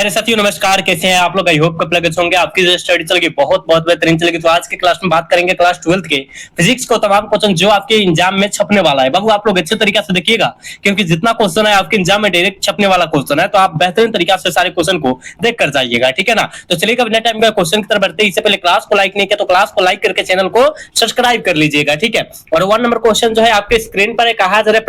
प्यारे साथियों नमस्कार, कैसे हैं आप लोग। आई होप कब लगे होंगे आपकी जो स्टडी चलेगी बहुत बहुत बेहतरीन चलेगी। तो आज की क्लास में बात करेंगे क्लास 12th के फिजिक्स को तमाम क्वेश्चन जो आपके एग्जाम में छपने वाला है। बाबू आप लोग अच्छे तरीके से देखिएगा, क्योंकि जितना क्वेश्चन है आपके एग्जाम में डायरेक्ट छपने वाला क्वेश्चन है, तो आप बेहतरीन तरीके से सारे क्वेश्चन को देख कर जाइएगा, ठीक है ना। तो चलिए बिना टाइम का क्वेश्चन की तरफ बढ़ते हैं। इससे पहले क्लास को लाइक नहीं किया तो क्लास को लाइक करके चैनल को सब्सक्राइब कर लीजिएगा, ठीक है। और 1 नंबर क्वेश्चन जो है आपके स्क्रीन पर कहा जा रहा है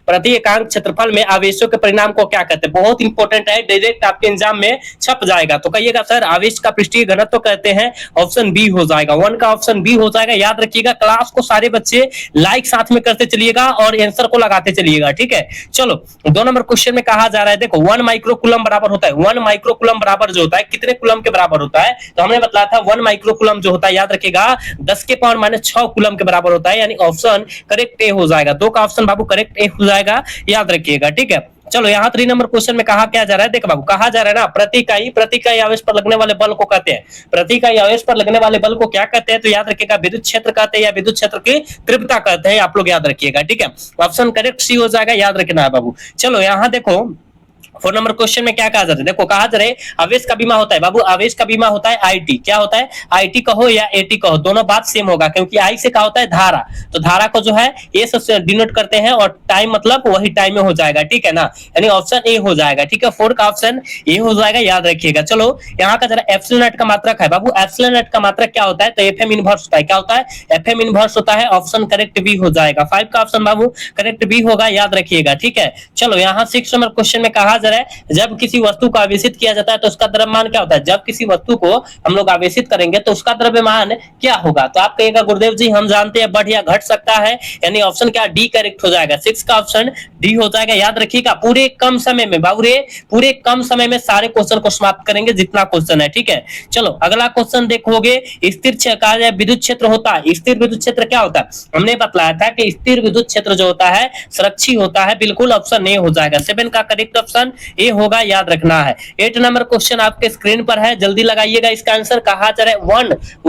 प्रति एकांक क्षेत्रफल में आवेशों के परिणाम को क्या कहते हैं। बहुत इंपॉर्टेंट है, डायरेक्ट आपके एग्जाम में छप जाएगा। तो कहिएगा सर आवेश का पृष्ठीय घनत्व कहते हैं, ऑप्शन बी हो जाएगा। 1 का ऑप्शन बी हो जाएगा। याद रखिएगा, क्लास को सारे बच्चे लाइक साथ में करते चलिएगा और आंसर को लगाते चलिएगा, ठीक है। चलो 2 नंबर क्वेश्चन में कहा जा रहा है, देखो 1 माइक्रोकूलम बराबर होता है, 1 माइक्रोकूलम बराबर जो होता है कितने कूलम के बराबर होता है। तो हमने बताया था 1 माइक्रोकूलम जो होता है, याद रखिएगा 10 के पावर -6 कूलम के बराबर होता है, यानी ऑप्शन करेक्ट ए हो जाएगा। 2 का ऑप्शन बाबू करेक्ट ए हो जाएगा, याद रखिएगा, ठीक है। चलो यहाँ 3 नंबर क्वेश्चन में कहा क्या जा रहा है, देखो बाबू कहा जा रहा है ना प्रति इकाई आवेश पर लगने वाले बल को कहते हैं। प्रति इकाई आवेश पर लगने वाले बल को क्या कहते हैं, तो याद रखिएगा विद्युत क्षेत्र कहते हैं या विद्युत क्षेत्र की तीव्रता कहते हैं, आप लोग याद रखिएगा, ठीक है। ऑप्शन करेक्ट सी हो जाएगा, याद रखना है बाबू। चलो यहाँ देखो 4 नंबर क्वेश्चन में क्या कहा जाता है, देखो कहा जा रहा है आवेश का बीमा होता है। बाबू आवेश का बीमा होता है आईटी। क्या होता है, आईटी कहो या एटी कहो, दोनों बात सेम होगा, क्योंकि आई से क्या होता है धारा, तो धारा को जो है ए से डिनोट करते हैं और टाइम मतलब वही टाइम में हो जाएगा, ठीक है ना, यानी ऑप्शन ए हो जाएगा, ठीक है। 4 का ऑप्शन ए हो जाएगा, याद रखिएगा। चलो यहाँ का जरा एप्सिलॉन नॉट का मात्रक है बाबू, एप्सिलॉन नॉट का मात्रक क्या होता है, तो एफएम इनवर्स होता है। क्या होता है, एफएम इनवर्स होता है, ऑप्शन करेक्ट बी हो जाएगा। 5 का ऑप्शन बाबू करेक्ट बी होगा, याद रखिएगा, ठीक है। चलो यहाँ 6 नंबर क्वेश्चन में कहा जा रहा है जब किसी वस्तु को आवेशित किया जाता है तो उसका द्रव्यमान क्या होता है। जब किसी वस्तु को हम लोग आवेशित करेंगे तो उसका द्रव्यमान क्या होगा। तो आप कहिएगा गुरुदेव जी हम जानते हैं बढ़ या घट सकता है, यानी ऑप्शन क्या डी करेक्ट हो जाएगा। 6 का ऑप्शन डी हो जाएगा, याद रखिएगा। पूरे कम समय में बाबू रे, पूरे कम समय में सारे क्वेश्चन को समाप्त करेंगे जितना क्वेश्चन है, ठीक है। चलो अगला क्वेश्चन देखोगे, स्थिर क्षेत्र विद्युत क्षेत्र होता है। स्थिर विद्युत क्षेत्र क्या होता है, हमने बतलाया था कि स्थिर विद्युत क्षेत्र जो होता है सुरक्षित होता है, बिल्कुल ऑप्शन ए हो जाएगा। 7 का करेक्ट ऑप्शन ए होगा, याद रखना है। 8 नंबर क्वेश्चन आपके स्क्रीन पर है, जल्दी लगाइएगा इसका आंसर। कहा जा रहा है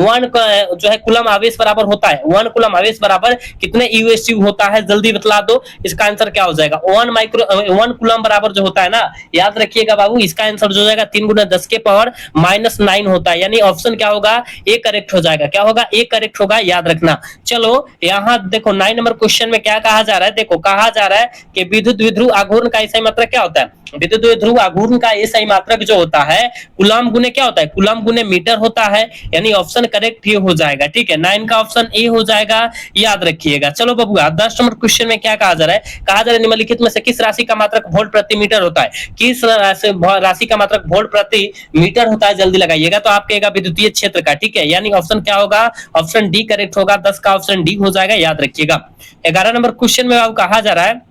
1 जो है कूलम आवेश बराबर होता है, 1 कूलम आवेश बराबर कितने यूएसयू होता है, जल्दी बतला दो। इसका आंसर क्या हो जाएगा, 1 कूलम बराबर जो होता है ना, याद रखिएगा बाबू, इसका आंसर जो हो जाएगा 3 × 10 के पावर -9 होता है, यानी ऑप्शन क्या होगा, ए करेक्ट हो जाएगा। क्या होगा, ए करेक्ट होगा, याद रखना। चलो यहाँ देखो 9 नंबर क्वेश्चन में क्या कहा जा रहा है, देखो कहा जा रहा है कि विद्युत द्विध्रुव आघूर्ण का सही मात्रक क्या होता है। विद्युत द्विध्रुव आघूर्ण का सही मात्रक जो होता है कूलम गुने क्या होता है, कूलम गुने मीटर होता है, यानी ऑप्शन करेक्ट ही हो जाएगा, ठीक है। 9 का ऑप्शन ए हो जाएगा, याद रखिएगा। चलो बबुआ 10 नंबर क्वेश्चन में क्या कहा जा रहा है, कहा जा रहा है निम्नलिखित में से किस राशि का मात्रक वोल्ट प्रति मीटर होता है। किस राशि का मात्रक वोल्ट प्रति मीटर होता है, जल्दी लगाइएगा। तो आप कहेगा विद्युतीय क्षेत्र का, ठीक है, यानी ऑप्शन क्या होगा, ऑप्शन डी करेक्ट होगा। 10 का ऑप्शन डी हो जाएगा, याद रखिएगा। 11 नंबर क्वेश्चन में कहा जा रहा है,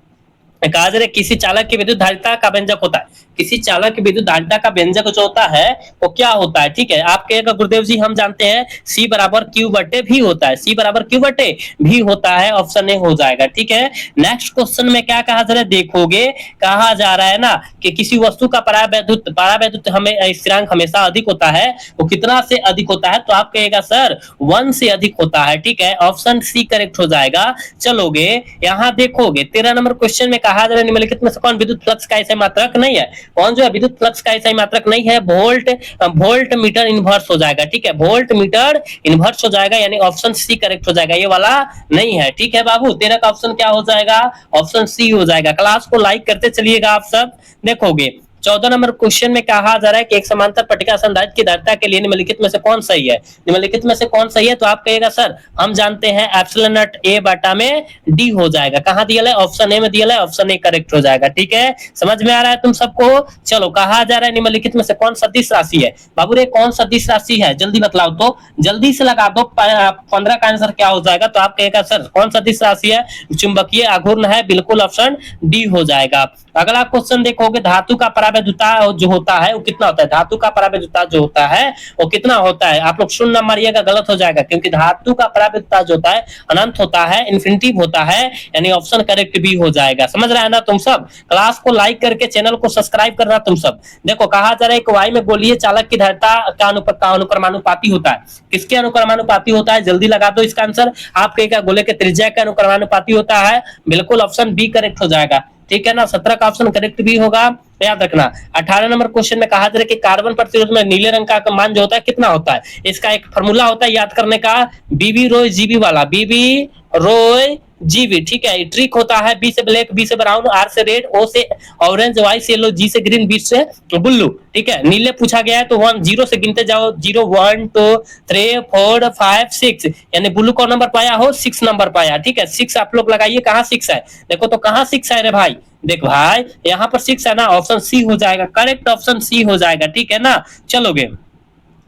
कहा जा रहा है किसी चालक की विद्युत धारिता का व्यंजक होता है। किसी चालक की विद्युत धारिता का व्यंजक जो होता है वो क्या होता है, ठीक है। आप कहेगा गुरुदेव जी हम जानते हैं C बराबर Q बटे भी होता है, C बराबर Q बटे भी होता है, ऑप्शन ए हो जाएगा, ठीक है। नेक्स्ट क्वेश्चन में क्या कहा जा रहा है, देखोगे कहा जा रहा है ना कि किसी वस्तु का परावैद्युत हमें स्थिरांक हमेशा अधिक होता है, वो कितना से अधिक होता है, तो आप कहेगा सर 1 से अधिक होता है, ठीक है, ऑप्शन सी करेक्ट हो जाएगा। चलोगे यहाँ देखोगे 13 नंबर क्वेश्चन में कहा जा रहा है निम्नलिखित में से कौन विद्युत फ्लक्स का ऐसा मात्रक नहीं है। कौन जो है विद्युत फ्लक्स का ऐसा मात्रक नहीं है, वोल्ट मीटर इनवर्स हो जाएगा, ठीक है, वोल्ट मीटर इनवर्स हो जाएगा, यानी ऑप्शन सी करेक्ट हो जाएगा, ये वाला नहीं है, ठीक है बाबू। 13 का ऑप्शन क्या हो जाएगा, ऑप्शन सी हो जाएगा। क्लास को लाइक करते चलिएगा आप सब। देखोगे 14 नंबर क्वेश्चन में कहा जा रहा है कि एक समांतर पट्टिका संधारित्र की धारिता के लिए निम्नलिखित में से कौन सही है। निम्नलिखित में से कौन सही है, तो आप कहेगा सर हम जानते हैं एप्सिलॉन नॉट ए बटा में डी हो जाएगा। कहां दिया है, ऑप्शन ए में दिया है, ऑप्शन ए करेक्ट हो जाएगा, ठीक है। समझ में आ रहा है तुम सबको। चलो कहा जा रहा है निम्नलिखित में से कौन सदिश राशि है। बाबू रे कौन सदिश राशि है, जल्दी बतलाओ तो, जल्दी से लगा दो। 15 का आंसर क्या हो जाएगा, तो आप कहेगा सर कौन सदिश राशि है, चुंबकीय आघूर्ण है, बिल्कुल ऑप्शन डी हो जाएगा। अगला क्वेश्चन देखोगे धातु का परावैद्युता जो होता है वो कितना होता है। धातु का परावैद्युता जो होता है वो कितना होता है, आप लोग सुन ना मारिएगा, गलत हो जाएगा, क्योंकि धातु का परावैद्युता जो होता है अनंत होता है, इन्फिनिटिव होता है, यानी ऑप्शन करेक्ट भी हो जाएगा। समझ रहे हैं ना तुम सब। क्लास को लाइक करके चैनल को सब्सक्राइब करना तुम सब। देखो कहा जा रहा है वाई में गोलीय चालक की धारिता का अनुक्रमानुपाती होता है। किसके अनुक्रमानुपाती होता है, जल्दी लगा दो इसका आंसर। आप कहेगा गोले के त्रिज्या के अनुक्रमानुपाती होता है, बिल्कुल ऑप्शन बी करेक्ट हो जाएगा। ठीक है ना। 17 का ऑप्शन करेक्ट भी होगा, याद रखना। 18 नंबर क्वेश्चन में कहा जा रहा है कि कार्बन प्रतिरोध में नीले रंग का मान जो होता है कितना होता है। इसका एक फॉर्मूला होता है याद करने का, बीबी रोय जीबी वाला, बीबी रोय जीबी, ठीक है। ट्रिक होता है बी से ब्लैक, बी से ब्राउन, आर से रेड, ओ से ऑरेंज, वाई से येलो, जी से ग्रीन, बी से ब्लू, ठीक है। नीले पूछा गया है तो 1 0 से गिनते जाओ, 0 1 2 3 4 5 6, यानी ब्लू कौन नंबर पाया हो, 6 नंबर पाया, ठीक है। 6 आप लोग लगाइए, कहाँ 6 है, देखो तो कहाँ 6 है रे भाई, देख भाई यहाँ पर 6 है ना, ऑप्शन सी हो जाएगा, करेक्ट ऑप्शन सी हो जाएगा, ठीक है ना। चलोगे,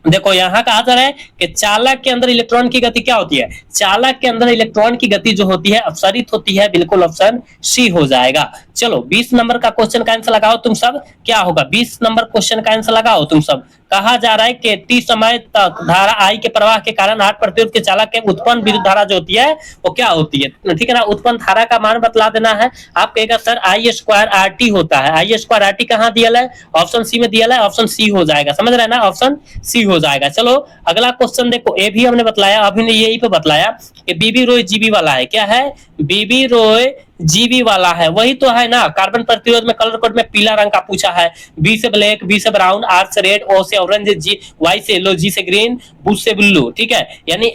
देखो यहाँ कहा जा रहा है कि चालक के अंदर इलेक्ट्रॉन की गति क्या होती है, चालक के अंदर इलेक्ट्रॉन की गति जो होती है अपसरित होती है, बिल्कुल ऑप्शन सी हो जाएगा। चलो 20 नंबर का क्वेश्चन का आंसर लगाओ तुम सब, क्या होगा 20 नंबर क्वेश्चन का आंसर लगाओ तुम सब। कहा जा रहा है कि टी समय तक धारा आई के प्रवाह के कारण 8 प्रतिरोध के चालक के उत्पन्न विद्युत धारा जो होती है वो क्या होती है, ठीक है ना। उत्पन्न धारा का मान बतला देना है। आप कहेगा sir I square R T होता है, आई स्क्वायर आर टी कहाँ दिया है, ऑप्शन सी में दिया है, ऑप्शन सी हो जाएगा, समझ रहे हैं ना, ऑप्शन सी हो जाएगा। चलो अगला क्वेश्चन देखो, ये भी हमने बतलाया, अभी ने यही पे बतलाया कि बीबी रोय जीबी वाला है, क्या है, बीबी रोय जीबी वाला है, वही तो है ना। कार्बन प्रतिरोध में कलर कोड में पीला रंग का पूछा है, बी से ब्लैक, बी से ब्राउन, आर से रेड, ओ से ऑरेंज, जी वाई से येलो, जी से ग्रीन, बू से ब्लू, ठीक है। यानी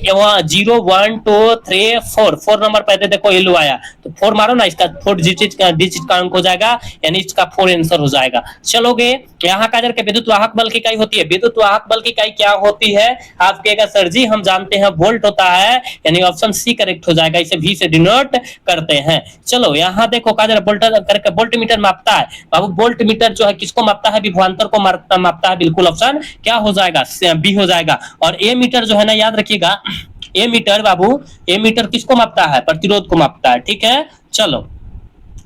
0 1 2 3 4 नंबर पहले देखो येलो आया तो 4 मारो ना, इसका 4 डिजिट का अंक हो जाएगा, यानी इसका 4 आंसर हो जाएगा। चलोगे यहाँ का के विद्युत वाहक बल की इकाई होती है, विद्युत वाहक बल की इकाई क्या होती है, आप कहेगा सर जी हम जानते हैं वोल्ट होता है, यानी ऑप्शन सी करेक्ट हो जाएगा, इसे वी से डिनोट करते हैं। चलो यहाँ देखो कहा जा रहा वोल्ट करके वोल्ट मीटर मापता है, बाबू वोल्ट मीटर जो है किसको मापता है, विभवांतर को मापता है, बिल्कुल ऑप्शन क्या हो जाएगा, बी हो जाएगा। और ए मीटर जो है ना याद रखिएगा, ए मीटर बाबू, ए मीटर किसको मापता है, प्रतिरोध को मापता है, ठीक है। चलो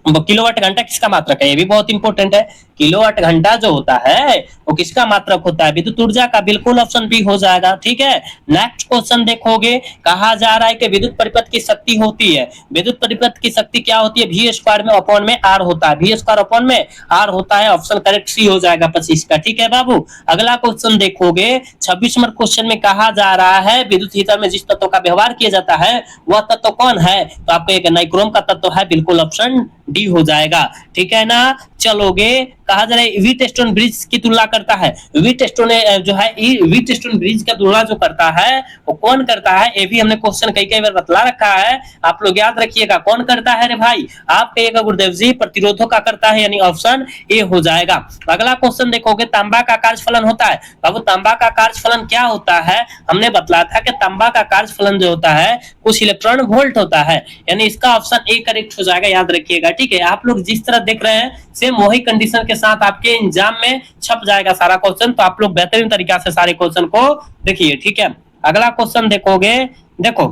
किलोवाट घंटा किसका मात्रक है, ये भी बहुत इंपॉर्टेंट है। किलोवाट घंटा जो होता है वो किसका मात्रक होता है, विद्युत ऊर्जा का, बिल्कुल ऑप्शन बी हो जाएगा, ठीक है। नेक्स्ट क्वेश्चन देखोगे, कहा जा रहा है कि विद्युत परिपथ की शक्ति होती है, विद्युत परिपथ की शक्ति क्या होती है, वी स्क्वायर में अपॉन में आर होता है, वी स्क्वायर अपॉन में आर होता है, ऑप्शन करेक्ट सी हो जाएगा 25 का, ठीक है बाबू। अगला क्वेश्चन देखोगे 26 नंबर क्वेश्चन में कहा जा रहा है विद्युत हीटर में जिस तत्व का व्यवहार किया जाता है वह तत्व कौन है, तो आपको एक नाइक्रोम का तत्व है, बिल्कुल ऑप्शन डी हो जाएगा, ठीक है ना। चलोगे कहा जा रहा है व्हीटस्टोन ब्रिज की तुलना करता है, व्हीटस्टोन जो है व्हीटस्टोन ब्रिज का तुलना जो करता है वो कौन करता है, ये भी हमने क्वेश्चन कई बार बतला रखा है, आप लोग याद रखिएगा कौन करता है रे भाई, आप कहिएगा गुरुदेव जी प्रतिरोधों का करता है, यानी ऑप्शन ए हो जाएगा। अगला क्वेश्चन देखोगे तांबा का कार्यफलन होता है, बाबू तांबा का कार्यफलन क्या होता है, हमने बतलाया था कि तांबा का कार्यफलन जो होता है कुछ इलेक्ट्रॉन वोल्ट होता है, यानी इसका ऑप्शन ए करेक्ट हो जाएगा, याद रखिएगा, ठीक है। आप लोग जिस तरह देख रहे हैं सेम वही कंडीशन के साथ आपके एग्जाम में छप जाएगा सारा क्वेश्चन, तो आप लोग बेहतरीन तरीका से सारे क्वेश्चन को देखिए, ठीक है। अगला क्वेश्चन देखोगे, देखो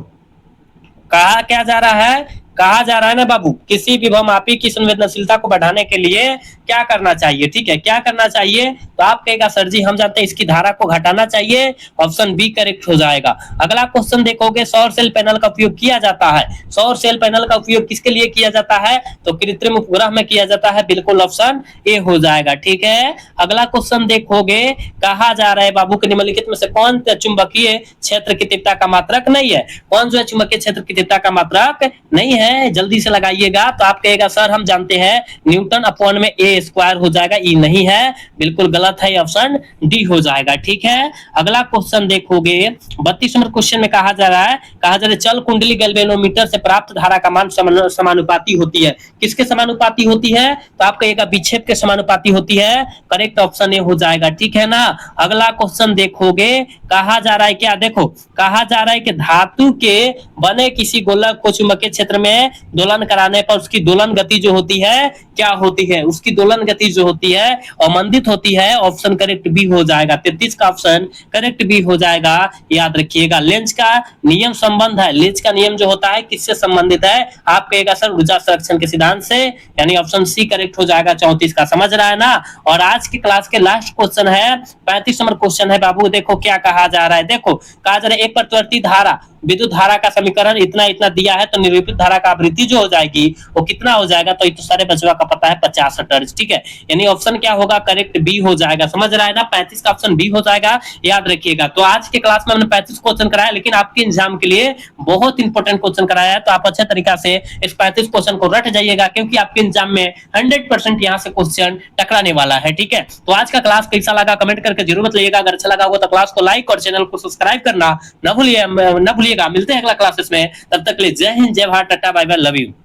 कहा क्या जा रहा है, कहा जा रहा है ना बाबू किसी विभव मापी की संवेदनशीलता को बढ़ाने के लिए क्या करना चाहिए, ठीक है, क्या करना चाहिए, तो आप कहेगा सर जी हम जानते हैं इसकी धारा को घटाना चाहिए, ऑप्शन बी करेक्ट हो जाएगा। अगला क्वेश्चन देखोगे सौर सेल पैनल का उपयोग किया जाता है, सौर सेल पैनल का उपयोग किसके लिए किया जाता है, तो कृत्रिम उपग्रह में किया जाता है, बिल्कुल ऑप्शन ए हो जाएगा, ठीक है। अगला क्वेश्चन देखोगे कहा जा रहा है बाबू के निम्नलिखित में से कौन चुंबकीय क्षेत्र की तीव्रता का मात्रक नहीं है, कौन जो है चुंबकीय क्षेत्र की तीव्रता का मात्रक नहीं है, जल्दी से लगाइएगा, तो आप कहेगा सर हम जानते हैं न्यूटन अपॉन में ए स्क्वायर हो जाएगा, ये नहीं है, बिल्कुल गलत है, ऑप्शन डी हो जाएगा, ठीक है। अगला क्वेश्चन देखोगे 32 नंबर क्वेश्चन में कहा जा रहा है चल कुंडली गैल्वेनोमीटर से प्राप्त धारा का मान समानुपाती होती है, किसके समानुपाती होती है, तो आप कहेगा विक्षेप के समानुपाती होती है, करेक्ट ऑप्शन ए हो जाएगा, ठीक है ना। अगला क्वेश्चन देखोगे कहा जा रहा है क्या, देखो कहा जा रहा है कि धातु के बने किसी गोलक को चुंबकीय क्षेत्र में दोलन कराने पर उसकी दोलन गति जो होती है क्या होती है, उसकी दोलन गति जो होती है अवमंदित होती है, ऑप्शन करेक्ट बी हो जाएगा, 33 का ऑप्शन करेक्ट बी हो जाएगा, याद रखिएगा। लेंज का नियम संबंध है, लेंज का नियम जो होता है किससे संबंधित है, आप कहेगा सर ऊर्जा संरक्षण के सिद्धांत से, यानी ऑप्शन सी करेक्ट हो जाएगा, 34 का, समझ रहा है ना। और आज की क्लास के लास्ट क्वेश्चन है 35 नंबर क्वेश्चन है बाबू, देखो क्या कहा जा रहा है, देखो कहा जा रहा है एक प्रतिवर्ती धारा विद्युत धारा का समीकरण इतना इतना दिया है तो निरूपित धारा का आवृत्ति जो हो जाएगी वो कितना हो जाएगा, तो ये तो सारे बचवा का पता है 50 हर्ट्ज। ठीक है, यानी ऑप्शन क्या होगा, करेक्ट बी हो जाएगा। समझ रहा है ना, 35 का ऑप्शन बी हो जाएगा, याद रखिएगा। तो आज के क्लास में हमने 35 क्वेश्चन कराया, लेकिन आपके एग्जाम के लिए बहुत इंपॉर्टेंट क्वेश्चन कराया है, तो आप अच्छे तरीका से इस 35 क्वेश्चन को रट जाइएगा, क्योंकि आपके एग्जाम में 100% यहाँ से क्वेश्चन टकराने वाला है। ठीक है, तो आज का क्लास कैसा लगा कमेंट करके जरूर बताइएगा। अगर अच्छा लगा हो तो क्लास को लाइक और चैनल को सब्सक्राइब करना न भूलिएगा। मिलते हैं अगला क्लासेस में, तब तक के लिए जय हिंद, जय Bharat, tata, bye bye, love you.